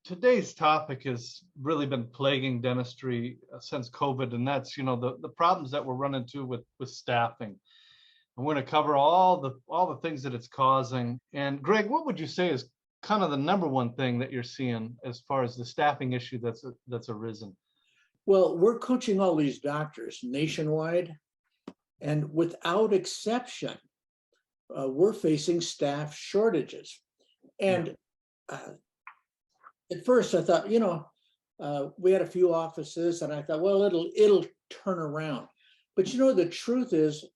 Today's topic has really been plaguing dentistry since COVID, and that's the problems that we're running into with staffing. And we're going to cover all the things that it's causing. And Greg, what would you say is kind of the number one thing that you're seeing as far as the staffing issue that's arisen? Well, we're coaching all these doctors nationwide, and without exception, we're facing staff shortages. And uh, at first, I thought, we had a few offices, and I thought, well, it'll turn around. But the truth is,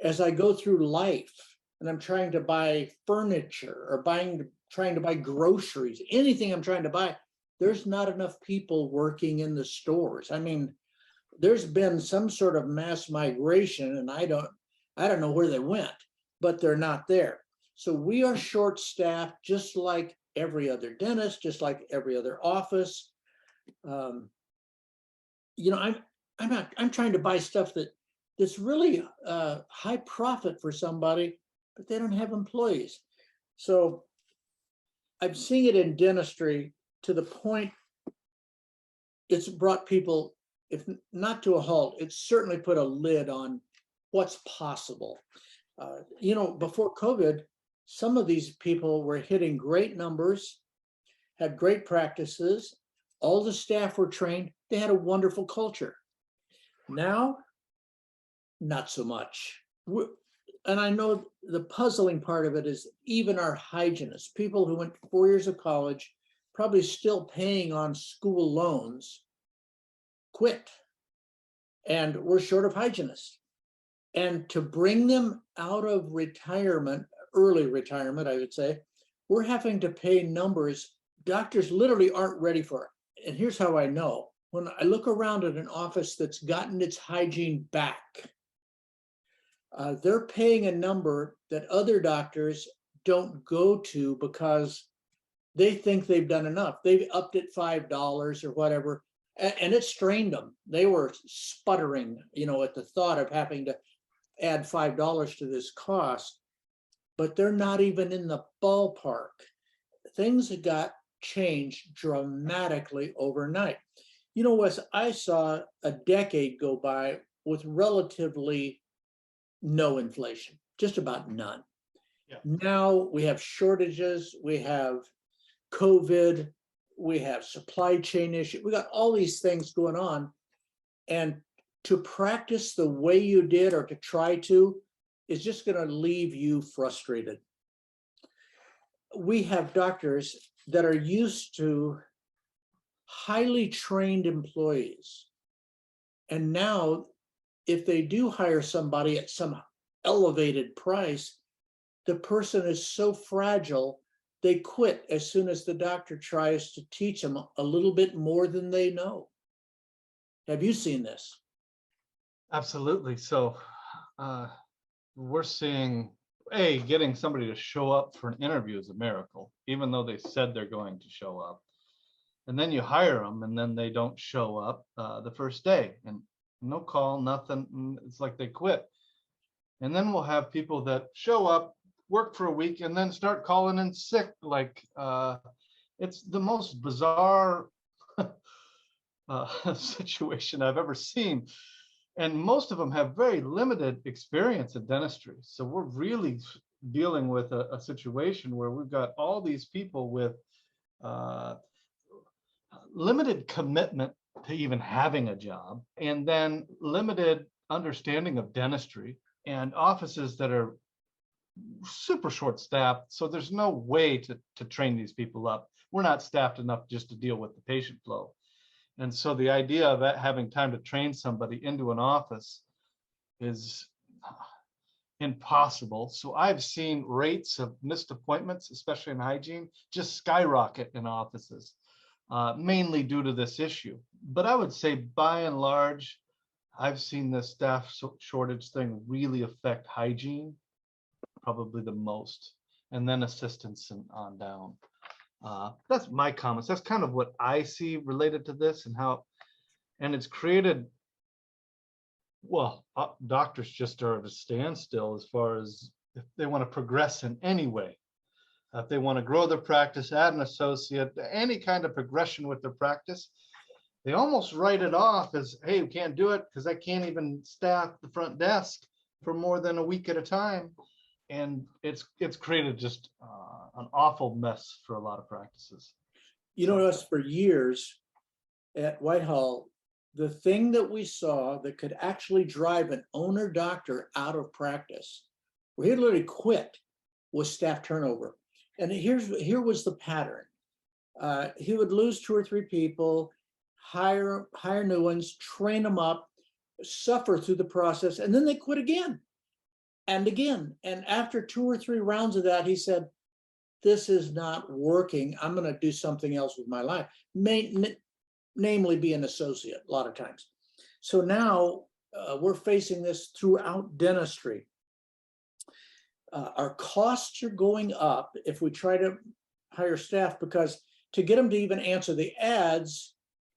as I go through life, and I'm trying to buy furniture or trying to buy groceries, anything I'm trying to buy, there's not enough people working in the stores. I mean, there's been some sort of mass migration, and I don't know where they went, but they're not there. So we are short staffed, just like every other dentist, just like every other office. Um, I'm trying to buy stuff that's really high profit for somebody, but they don't have employees. So I'm seeing it in dentistry to the point it's brought people, if not to a halt, it's certainly put a lid on what's possible. Before COVID, some of these people were hitting great numbers, had great practices, all the staff were trained, they had a wonderful culture. Now, not so much. And I know the puzzling part of it is even our hygienists, people who went 4 years of college, probably still paying on school loans, quit. And we're short of hygienists. And to bring them out of retirement, early retirement, I would say, we're having to pay numbers doctors literally aren't ready for. And here's how I know. When I look around at an office that's gotten its hygiene back, they're paying a number that other doctors don't go to because they think they've done enough. They've upped it $5 or whatever, and it strained them. They were sputtering, at the thought of having to add $5 to this cost, but they're not even in the ballpark. Things got changed dramatically overnight. Wes, I saw a decade go by with relatively no inflation, just about none. Yeah. Now we have shortages, we have COVID, we have supply chain issues, we got all these things going on. And to practice the way you did or to try to is just going to leave you frustrated. We have doctors that are used to highly trained employees. And now, if they do hire somebody at some elevated price, the person is so fragile, they quit as soon as the doctor tries to teach them a little bit more than they know. Have you seen this? Absolutely. So we're seeing getting somebody to show up for an interview is a miracle, even though they said they're going to show up. And then you hire them and then they don't show up the first day, and no call, nothing. It's like they quit. And then we'll have people that show up, work for a week, and then start calling in sick. Like it's the most bizarre situation I've ever seen. And most of them have very limited experience in dentistry. So we're really dealing with a situation where we've got all these people with limited commitment to even having a job, and then limited understanding of dentistry, and offices that are super short staffed. So there's no way to train these people up. We're not staffed enough just to deal with the patient flow. And so the idea of having time to train somebody into an office is impossible. So I've seen rates of missed appointments, especially in hygiene, just skyrocket in offices, mainly due to this issue. But I would say by and large, I've seen the staff shortage thing really affect hygiene probably the most, and then assistants and on down. That's my comments. That's kind of what I see related to this, and it's created, well, doctors just are at a standstill as far as if they want to progress in any way. If they want to grow their practice, add an associate, any kind of progression with their practice, they almost write it off as, hey, we can't do it because I can't even staff the front desk for more than a week at a time. And it's created just an awful mess for a lot of practices. You know, us for years at Whitehall, the thing that we saw that could actually drive an owner doctor out of practice, where he literally quit, was staff turnover. And here was the pattern. He would lose 2 or 3 people, hire new ones, train them up, suffer through the process, and then they quit again and again. And after 2 or 3 rounds of that, he said, this is not working. I'm going to do something else with my life, namely be an associate a lot of times. So now we're facing this throughout dentistry. Our costs are going up if we try to hire staff, because to get them to even answer the ads,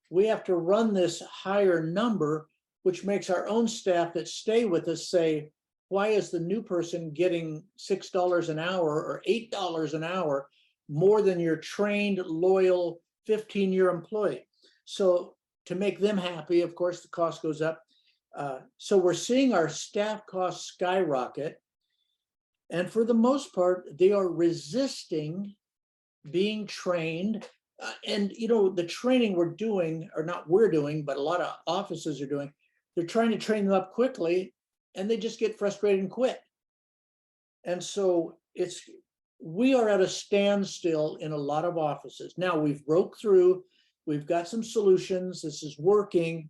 we have to run this higher number, which makes our own staff that stay with us say, why is the new person getting $6 an hour or $8 an hour more than your trained, loyal 15-year employee? So to make them happy, of course, the cost goes up. So we're seeing our staff costs skyrocket. And for the most part, they are resisting being trained. And, you know, the training we're doing, or not we're doing, but a lot of offices are doing, they're trying to train them up quickly, and they just get frustrated and quit. And so we are at a standstill in a lot of offices. Now we've broke through, we've got some solutions, this is working,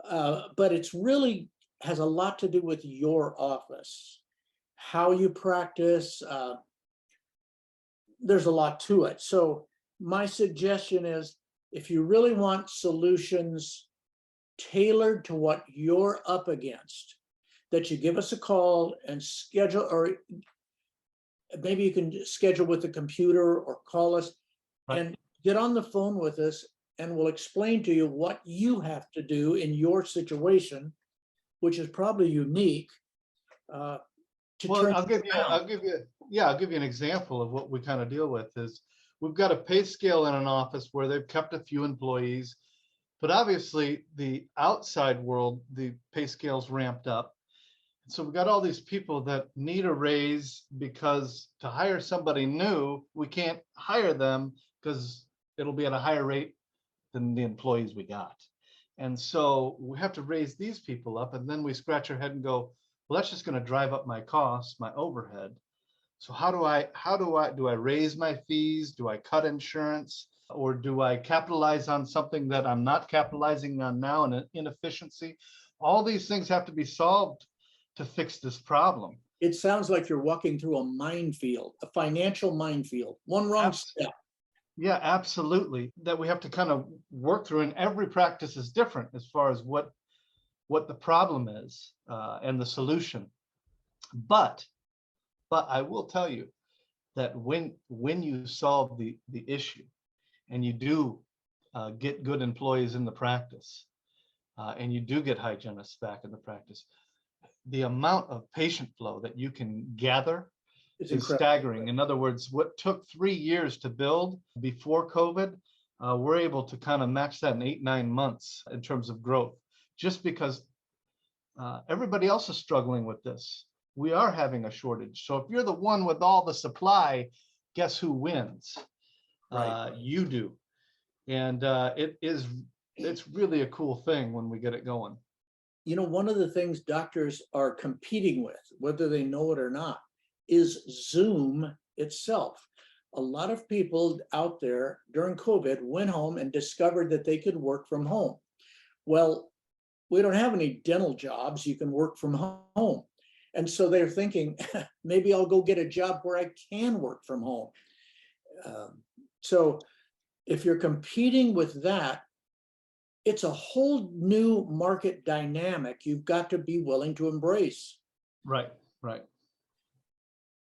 but it's really has a lot to do with your office, how you practice. There's a lot to it. So my suggestion is, if you really want solutions tailored to what you're up against, that you give us a call and schedule, or maybe you can schedule with the computer or call us and get on the phone with us, and we'll explain to you what you have to do in your situation, which is probably unique. Well, I'll give you an example of what we kind of deal with. Is we've got a pay scale in an office where they've kept a few employees, but obviously the outside world, the pay scale's ramped up. So we've got all these people that need a raise, because to hire somebody new, we can't hire them because it'll be at a higher rate than the employees we got. And so we have to raise these people up, and then we scratch our head and go, well, that's just going to drive up my costs, my overhead. So how do I raise my fees? Do I cut insurance? Or do I capitalize on something that I'm not capitalizing on now, an inefficiency? All these things have to be solved to fix this problem. It sounds like you're walking through a minefield, a financial minefield. One wrong step. Yeah, absolutely. That we have to kind of work through, and every practice is different as far as what the problem is and the solution. But I will tell you that when you solve the issue, and you do get good employees in the practice, and you do get hygienists back in the practice, the amount of patient flow that you can gather is staggering. In other words, what took 3 years to build before COVID, we're able to kind of match that in 8-9 months in terms of growth, just because everybody else is struggling with this. We are having a shortage. So if you're the one with all the supply, guess who wins? Right. You do. And it's really a cool thing when we get it going. You know, one of the things doctors are competing with, whether they know it or not, is Zoom itself. A lot of people out there during COVID went home and discovered that they could work from home. Well, we don't have any dental jobs. You can work from home. And so they're thinking, maybe I'll go get a job where I can work from home. So if you're competing with that, it's a whole new market dynamic you've got to be willing to embrace. Right, right.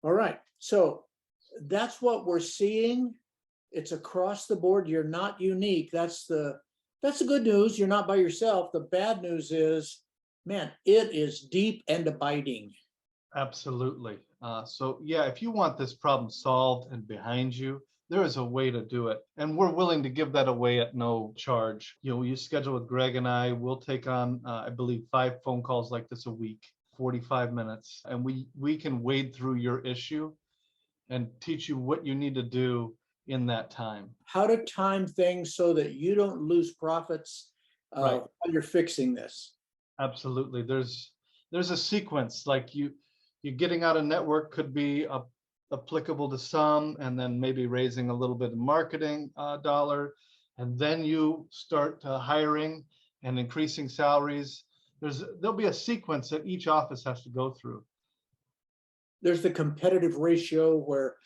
All right. So that's what we're seeing. It's across the board. You're not unique. That's the good news. You're not by yourself. The bad news is, man, it is deep and abiding. Absolutely. So yeah, if you want this problem solved and behind you, there is a way to do it. And we're willing to give that away at no charge. You schedule with Greg and we'll take on, I believe, 5 phone calls like this a week, 45 minutes. And we can wade through your issue and teach you what you need to do in that time. How to time things so that you don't lose profits Right. while you're fixing this. Absolutely. There's a sequence, like you getting out of network could be applicable to some, and then maybe raising a little bit of marketing dollar, and then you start hiring and increasing salaries. There'll be a sequence that each office has to go through. There's the competitive ratio where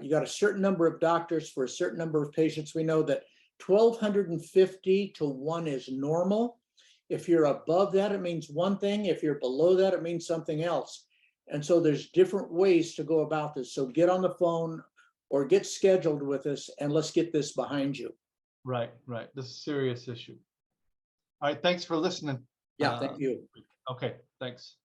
you got a certain number of doctors for a certain number of patients. We know that 1,250 to 1 is normal. If you're above that, it means one thing. If you're below that, it means something else. And so there's different ways to go about this. So get on the phone or get scheduled with us, and let's get this behind you. Right. This is a serious issue. All right. Thanks for listening. Yeah, thank you. Okay. Thanks.